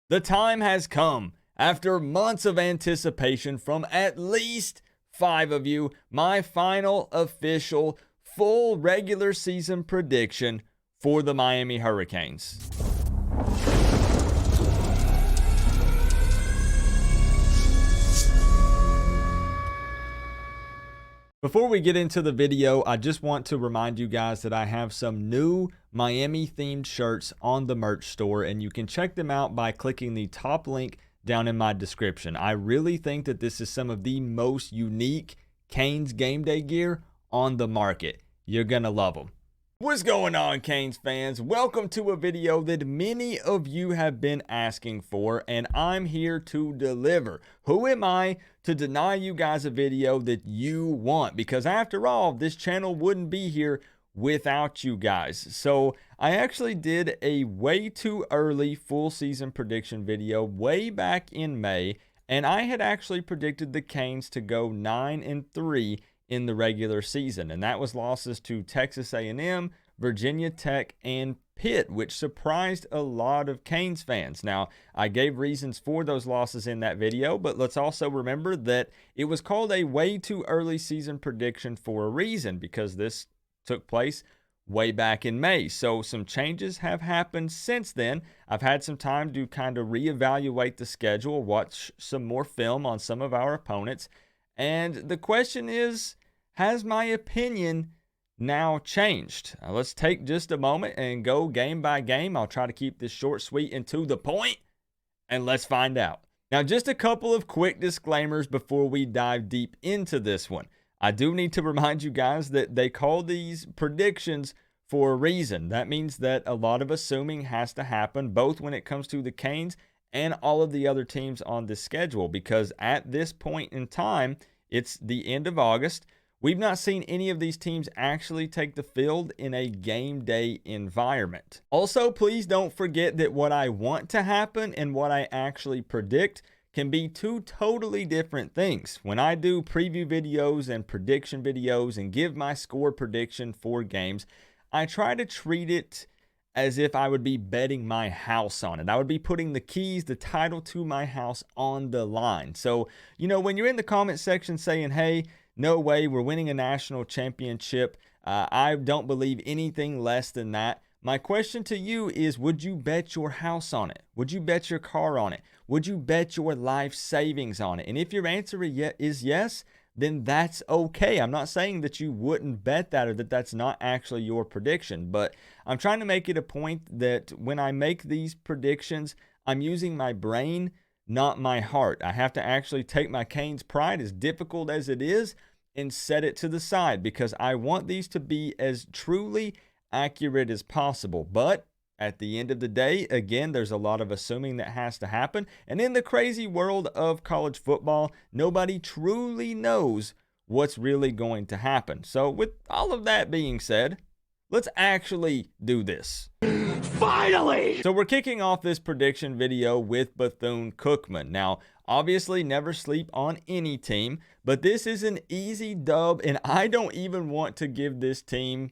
The time has come. After months of anticipation from at least 5 of you, my final official full regular season prediction for the Miami Hurricanes. Before we get into the video, I just want to remind you guys that I have some new Miami-themed shirts on the merch store, and you can check them out by clicking the top link down in my description. I really think that this is some of the most unique Canes game day gear on the market. You're going to love them. What's going on, Canes fans? Welcome to a video that many of you have been asking for, and I'm here to deliver. Who am I to deny you guys a video that you want? Because after all, this channel wouldn't be here without you guys. So I actually did a way too early full season prediction video way back in May, and I had actually predicted the Canes to go 9-3 in the regular season, and that was losses to Texas A&M, Virginia Tech, and Pitt, which surprised a lot of Canes fans. Now, I gave reasons for those losses in that video, but let's also remember that it was called a way too early season prediction for a reason, because this took place way back in May. So some changes have happened since then. I've had some time to kind of reevaluate the schedule, watch some more film on some of our opponents, and the question is, has my opinion now changed? Let's take just a moment and go game by game. I'll try to keep this short, sweet, and to the point, and let's find out. Now, just a couple of quick disclaimers before we dive deep into this one. I do need to remind you guys that they call these predictions for a reason. That means that a lot of assuming has to happen, both when it comes to the Canes and all of the other teams on this schedule, because at this point in time, it's the end of August. We've not seen any of these teams actually take the field in a game day environment. Also, please don't forget that what I want to happen and what I actually predict can be two totally different things. When I do preview videos and prediction videos and give my score prediction for games, I try to treat it as if I would be betting my house on it. I would be putting the keys, the title to my house on the line. So, when you're in the comment section saying, hey, no way, we're winning a national championship, I don't believe anything less than that. My question to you is, would you bet your house on it? Would you bet your car on it? Would you bet your life savings on it? And if your answer is yes, then that's okay. I'm not saying that you wouldn't bet that or that that's not actually your prediction, but I'm trying to make it a point that when I make these predictions, I'm using my brain, not my heart. I have to actually take my Canes pride, as difficult as it is, and set it to the side, because I want these to be as truly accurate as possible. But at the end of the day, again, there's a lot of assuming that has to happen. And in the crazy world of college football, nobody truly knows what's really going to happen. So with all of that being said, let's actually do this. Finally! So we're kicking off this prediction video with Bethune-Cookman. Now, obviously, never sleep on any team, but this is an easy dub, and I don't even want to give this team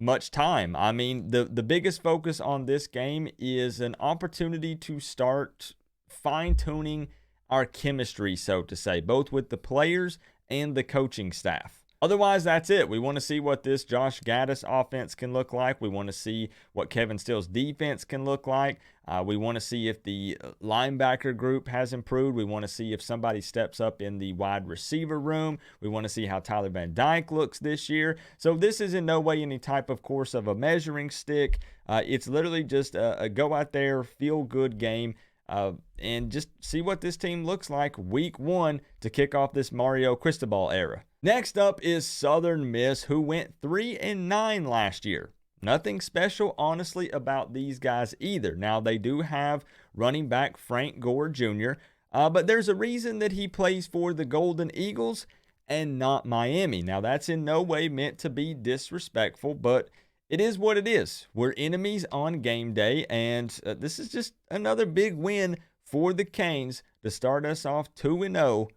much time. I mean, the biggest focus on this game is an opportunity to start fine-tuning our chemistry, so to say, both with the players and the coaching staff. Otherwise, that's it. We want to see what this Josh Gaddis offense can look like. We want to see what Kevin Steele's defense can look like. We want to see if the linebacker group has improved. We want to see if somebody steps up in the wide receiver room. We want to see how Tyler Van Dyke looks this year. So this is in no way any type of course of a measuring stick. It's literally just a go out there, feel good game. And just see what this team looks like week 1 to kick off this Mario Cristobal era. Next up is Southern Miss, who went 3-9 last year. Nothing special, honestly, about these guys either. Now, they do have running back Frank Gore Jr., but there's a reason that he plays for the Golden Eagles and not Miami. Now, that's in no way meant to be disrespectful, but it is what it is. We're enemies on game day, and this is just another big win for the Canes to start us off 2-0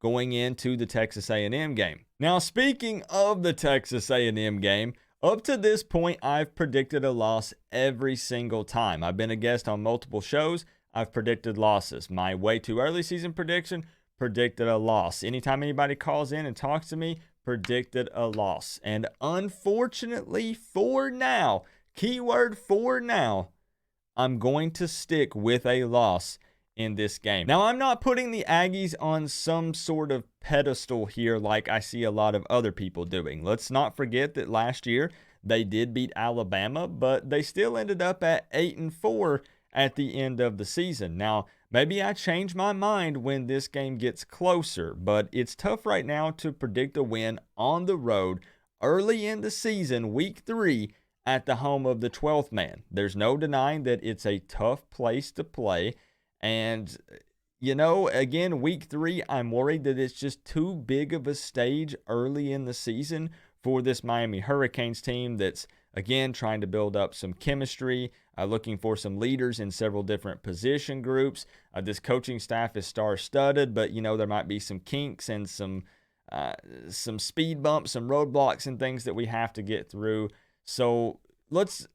going into the Texas A&M game. Now, speaking of the Texas A&M game, up to this point, I've predicted a loss every single time. I've been a guest on multiple shows. I've predicted losses. My way too early season prediction, predicted a loss. Anytime anybody calls in and talks to me, predicted a loss. And unfortunately for now, keyword for now, I'm going to stick with a loss in this game. Now, I'm not putting the Aggies on some sort of pedestal here like I see a lot of other people doing. Let's not forget that last year they did beat Alabama, but they still ended up at 8-4 at the end of the season. Now, maybe I change my mind when this game gets closer, but it's tough right now to predict a win on the road early in the season, week 3, at the home of the 12th man. There's no denying that it's a tough place to play. And, you know, again, week 3, I'm worried that it's just too big of a stage early in the season for this Miami Hurricanes team that's, again, trying to build up some chemistry, looking for some leaders in several different position groups. This coaching staff is star-studded, but, you know, there might be some kinks and some speed bumps, some roadblocks and things that we have to get through. So let's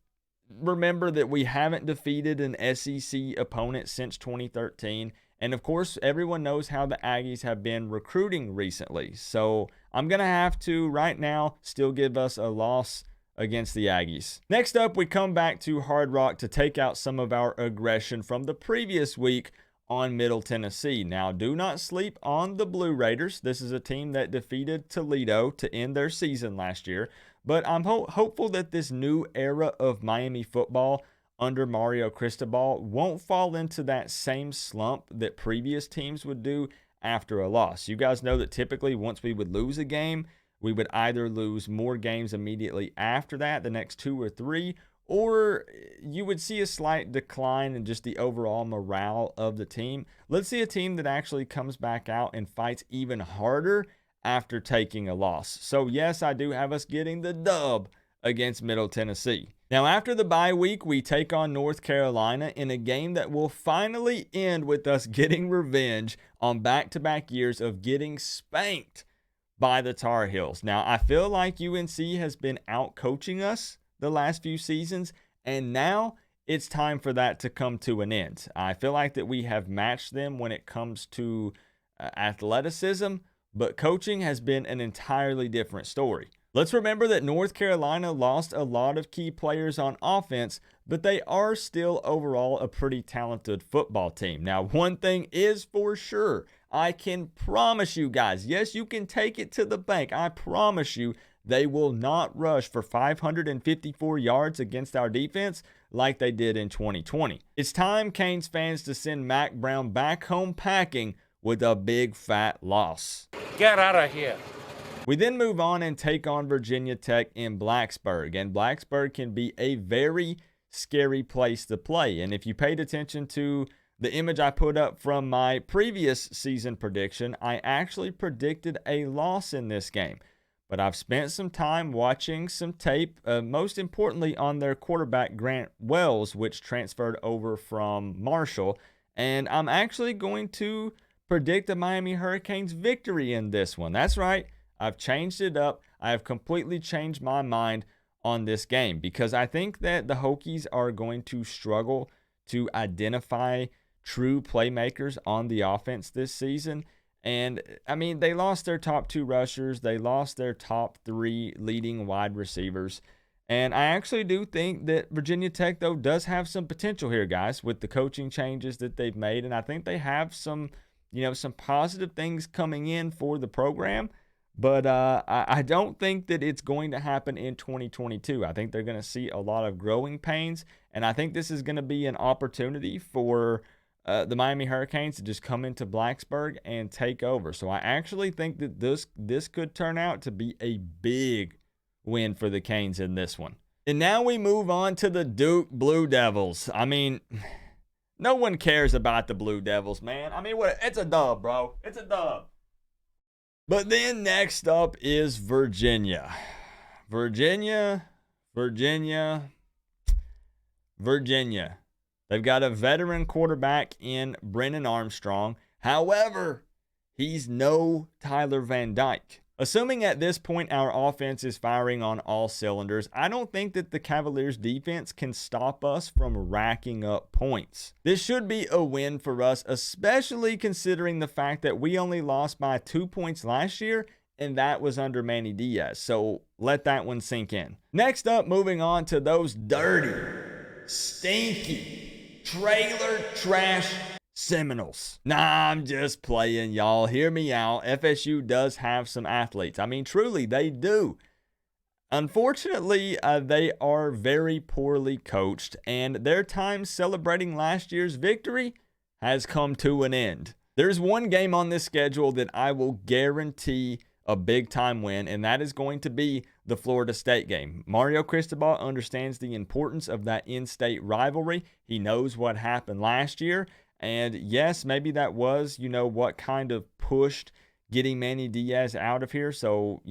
remember that we haven't defeated an SEC opponent since 2013. And, of course, everyone knows how the Aggies have been recruiting recently. So I'm going to have to, right now, still give us a loss against the Aggies. Next up, we come back to Hard Rock to take out some of our aggression from the previous week on Middle Tennessee. Now, do not sleep on the Blue Raiders. This is a team that defeated Toledo to end their season last year. But I'm hopeful that this new era of Miami football under Mario Cristobal won't fall into that same slump that previous teams would do after a loss. You guys know that typically once we would lose a game, we would either lose more games immediately after that, the next 2 or 3, or you would see a slight decline in just the overall morale of the team. Let's see a team that actually comes back out and fights even harder after taking a loss. So yes, I do have us getting the dub against Middle Tennessee. Now, after the bye week, we take on North Carolina in a game that will finally end with us getting revenge on back-to-back years of getting spanked by the Tar Heels. Now, I feel like UNC has been out-coaching us the last few seasons, and now it's time for that to come to an end. I feel like that we have matched them when it comes to athleticism, but coaching has been an entirely different story. Let's remember that North Carolina lost a lot of key players on offense, but they are still overall a pretty talented football team. Now, one thing is for sure, I can promise you guys, yes, you can take it to the bank. I promise you they will not rush for 554 yards against our defense like they did in 2020. It's time, Canes fans, to send Mac Brown back home packing with a big fat loss. Get out of here. We then move on and take on Virginia Tech in Blacksburg. And Blacksburg can be a very scary place to play. And if you paid attention to the image I put up from my previous season prediction, I actually predicted a loss in this game. But I've spent some time watching some tape, most importantly on their quarterback, Grant Wells, which transferred over from Marshall. And I'm actually going to predict the Miami Hurricanes victory in this one. That's right. I've changed it up. I have completely changed my mind on this game because I think that the Hokies are going to struggle to identify true playmakers on the offense this season. And, I mean, they lost their top 2 rushers. They lost their top 3 leading wide receivers. And I actually do think that Virginia Tech, though, does have some potential here, guys, with the coaching changes that they've made. And I think they have some positive things coming in for the program. But I don't think that it's going to happen in 2022. I think they're going to see a lot of growing pains. And I think this is going to be an opportunity for the Miami Hurricanes to just come into Blacksburg and take over. So I actually think that this could turn out to be a big win for the Canes in this one. And now we move on to the Duke Blue Devils. I mean, no one cares about the Blue Devils, man. I mean, it's a dub, bro. It's a dub. But then next up is Virginia. Virginia. They've got a veteran quarterback in Brennan Armstrong. However, he's no Tyler Van Dyke. Assuming at this point our offense is firing on all cylinders, I don't think that the Cavaliers defense can stop us from racking up points. This should be a win for us, especially considering the fact that we only lost by 2 points last year, and that was under Manny Diaz. So let that one sink in. Next up, moving on to those dirty, stinky, trailer trash Seminoles. Nah, I'm just playing, y'all. Hear me out. FSU does have some athletes. I mean, truly, they do. Unfortunately, they are very poorly coached, and their time celebrating last year's victory has come to an end. There's one game on this schedule that I will guarantee a big-time win, and that is going to be the Florida State game. Mario Cristobal understands the importance of that in-state rivalry. He knows what happened last year. And yes, maybe that was, what kind of pushed getting Manny Diaz out of here. So,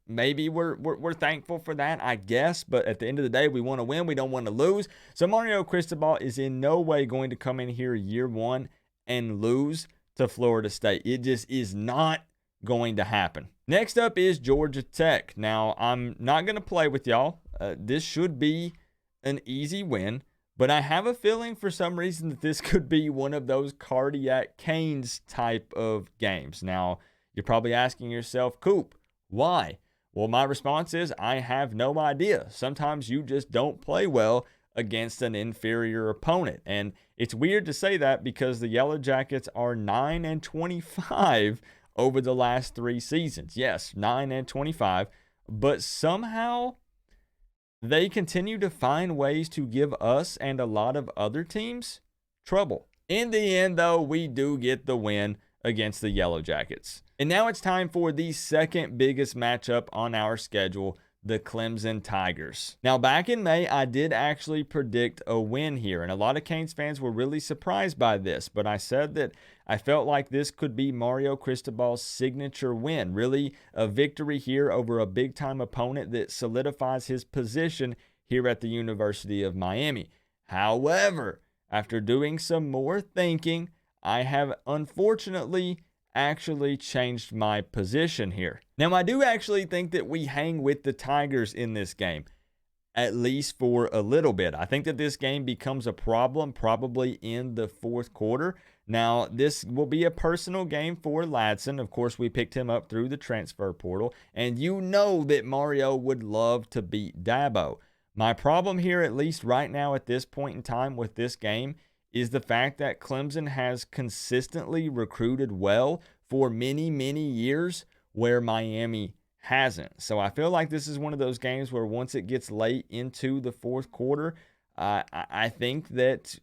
maybe we're thankful for that, I guess. But at the end of the day, we want to win. We don't want to lose. So Mario Cristobal is in no way going to come in here year one and lose to Florida State. It just is not going to happen. Next up is Georgia Tech. Now, I'm not going to play with y'all. This should be an easy win. But I have a feeling for some reason that this could be one of those cardiac canes type of games. Now, you're probably asking yourself, Coop, why? Well, my response is I have no idea. Sometimes you just don't play well against an inferior opponent. And it's weird to say that because the Yellow Jackets are 9-25 over the last 3 seasons. Yes, 9-25. But somehow they continue to find ways to give us and a lot of other teams trouble. In the end, though, we do get the win against the Yellow Jackets. And now it's time for the second biggest matchup on our schedule, the Clemson Tigers. Now, back in May, I did actually predict a win here, and a lot of Canes fans were really surprised by this, but I said that I felt like this could be Mario Cristobal's signature win, really a victory here over a big-time opponent that solidifies his position here at the University of Miami. However, after doing some more thinking, I have unfortunately actually changed my position here. Now, I do actually think that we hang with the Tigers in this game, at least for a little bit. I think that this game becomes a problem probably in the fourth quarter. Now, this will be a personal game for Ladson. Of course, we picked him up through the transfer portal, and you know that Mario would love to beat Dabo. My problem here, at least right now at this point in time with this game, is the fact that Clemson has consistently recruited well for many, many years where Miami hasn't. So I feel like this is one of those games where once it gets late into the fourth quarter, I think that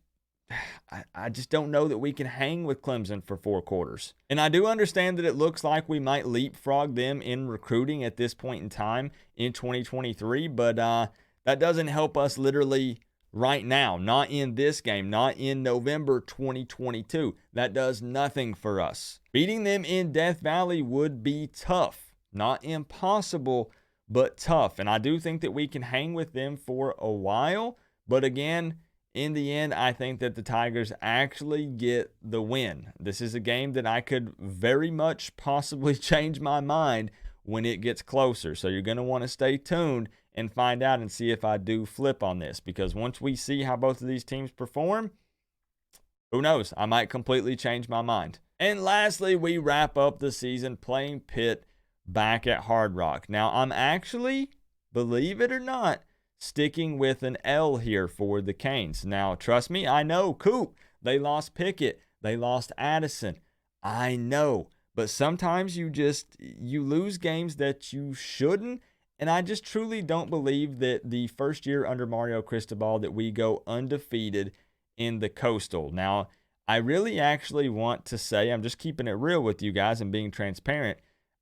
I just don't know that we can hang with Clemson for 4 quarters. And I do understand that it looks like we might leapfrog them in recruiting at this point in time in 2023, but that doesn't help us literally right now, not in this game, not in November 2022. That does nothing for us. Beating them in Death Valley would be tough. Not impossible, but tough. And I do think that we can hang with them for a while. But again, in the end, I think that the Tigers actually get the win. This is a game that I could very much possibly change my mind when it gets closer. So you're going to want to stay tuned and find out and see if I do flip on this. Because once we see how both of these teams perform, who knows? I might completely change my mind. And lastly, we wrap up the season playing Pitt back at Hard Rock. Now, I'm actually, believe it or not, sticking with an L here for the Canes. Now, trust me, I know, Coop, they lost Pickett. They lost Addison. I know. But sometimes you lose games that you shouldn't. And I just truly don't believe that the first year under Mario Cristobal that we go undefeated in the Coastal. Now, I really actually want to say, I'm just keeping it real with you guys and being transparent,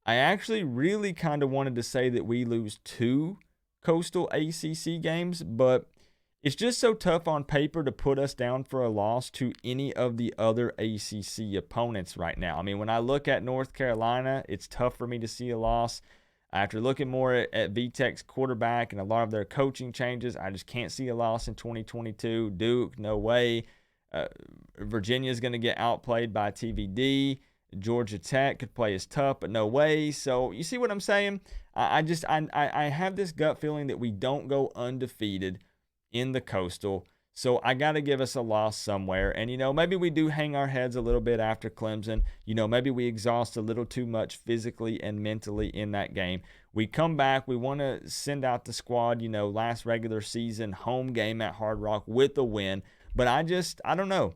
I actually really kind of wanted to say that we lose 2 Coastal ACC games, but it's just so tough on paper to put us down for a loss to any of the other ACC opponents right now. I mean, when I look at North Carolina, it's tough for me to see a loss. After looking more at VTech's quarterback and a lot of their coaching changes, I just can't see a loss in 2022. Duke, no way. Virginia's going to get outplayed by TVD. Georgia Tech could play as tough, but no way. So you see what I'm saying? I have this gut feeling that we don't go undefeated in the Coastal. So I got to give us a loss somewhere. And, maybe we do hang our heads a little bit after Clemson. Maybe we exhaust a little too much physically and mentally in that game. We come back. We want to send out the squad, last regular season home game at Hard Rock with a win. But I don't know.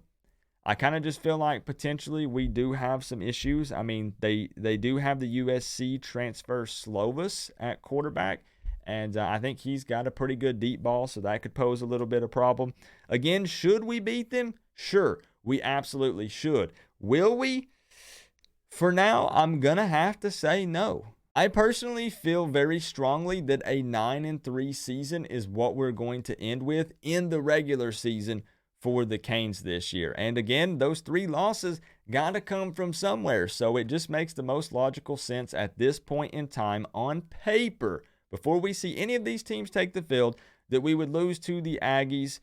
I kind of just feel like potentially we do have some issues. I mean, they do have the USC transfer Slovis at quarterback. And I think he's got a pretty good deep ball, so that could pose a little bit of problem. Again, should we beat them? Sure, we absolutely should. Will we? For now, I'm going to have to say no. I personally feel very strongly that a 9-3 season is what we're going to end with in the regular season for the Canes this year. And again, those 3 losses got to come from somewhere. So it just makes the most logical sense at this point in time on paper, before we see any of these teams take the field, that we would lose to the Aggies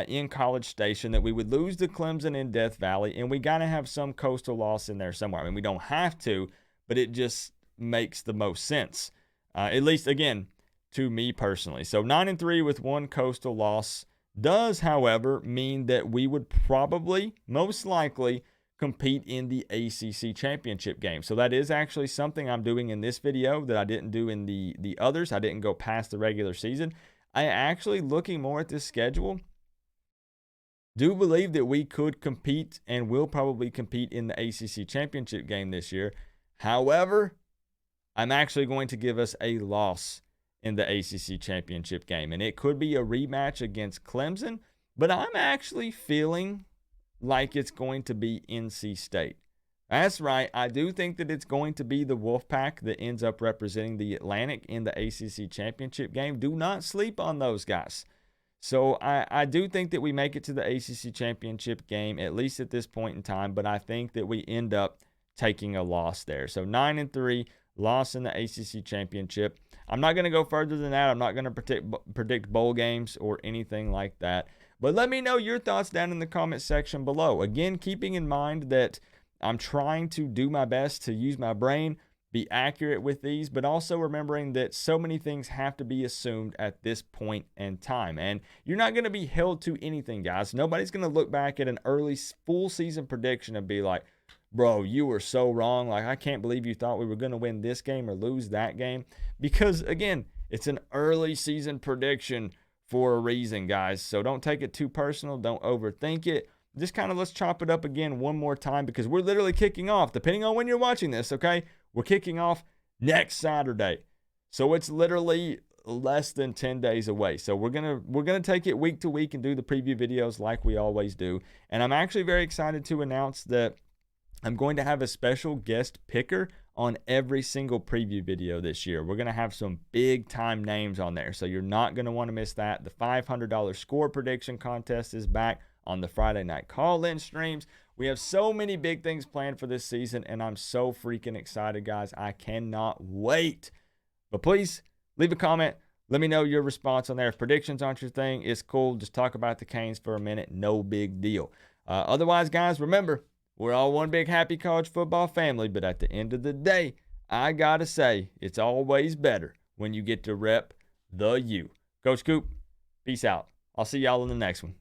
in College Station, that we would lose to Clemson in Death Valley, and we got to have some coastal loss in there somewhere. I mean, we don't have to, but it just makes the most sense, at least, again, to me personally. So 9-3 with 1 coastal loss does, however, mean that we would probably, most likely, compete in the ACC championship game. So that is actually something I'm doing in this video that I didn't do in the others. I didn't go past the regular season. I actually, looking more at this schedule, do believe that we could compete and will probably compete in the ACC championship game this year. However, I'm actually going to give us a loss in the ACC championship game, and it could be a rematch against Clemson, but I'm actually feeling like it's going to be NC State. That's right. I do think that it's going to be the Wolfpack that ends up representing the Atlantic in the ACC championship game. Do not sleep on those guys. So I do think that we make it to the ACC championship game, at least at this point in time, but I think that we end up taking a loss there. So 9-3, loss in the ACC championship. I'm not going to go further than that. I'm not going to predict bowl games or anything like that. But let me know your thoughts down in the comment section below. Again, keeping in mind that I'm trying to do my best to use my brain, be accurate with these, but also remembering that so many things have to be assumed at this point in time. And you're not going to be held to anything, guys. Nobody's going to look back at an early full season prediction and be like, bro, you were so wrong. Like, I can't believe you thought we were going to win this game or lose that game. Because, again, it's an early season prediction for a reason, guys. So don't take it too personal. Don't overthink it. Just kind of let's chop it up again one more time, because we're literally kicking off, depending on when you're watching this, okay? We're kicking off next Saturday. So it's literally less than 10 days away. So we're gonna take it week to week and do the preview videos like we always do. And I'm actually very excited to announce that I'm going to have a special guest picker on every single preview video this year. We're going to have some big time names on there, so you're not going to want to miss that. The $500 score prediction contest is back on the Friday night call-in streams. We have so many big things planned for this season, and I'm so freaking excited, guys. I cannot wait. But please leave a comment. Let me know your response on there. If predictions aren't your thing, it's cool. Just talk about the Canes for a minute. No big deal. Otherwise, guys, remember, we're all one big happy college football family, but at the end of the day, I gotta say, it's always better when you get to rep the U. Coach Coop, peace out. I'll see y'all in the next one.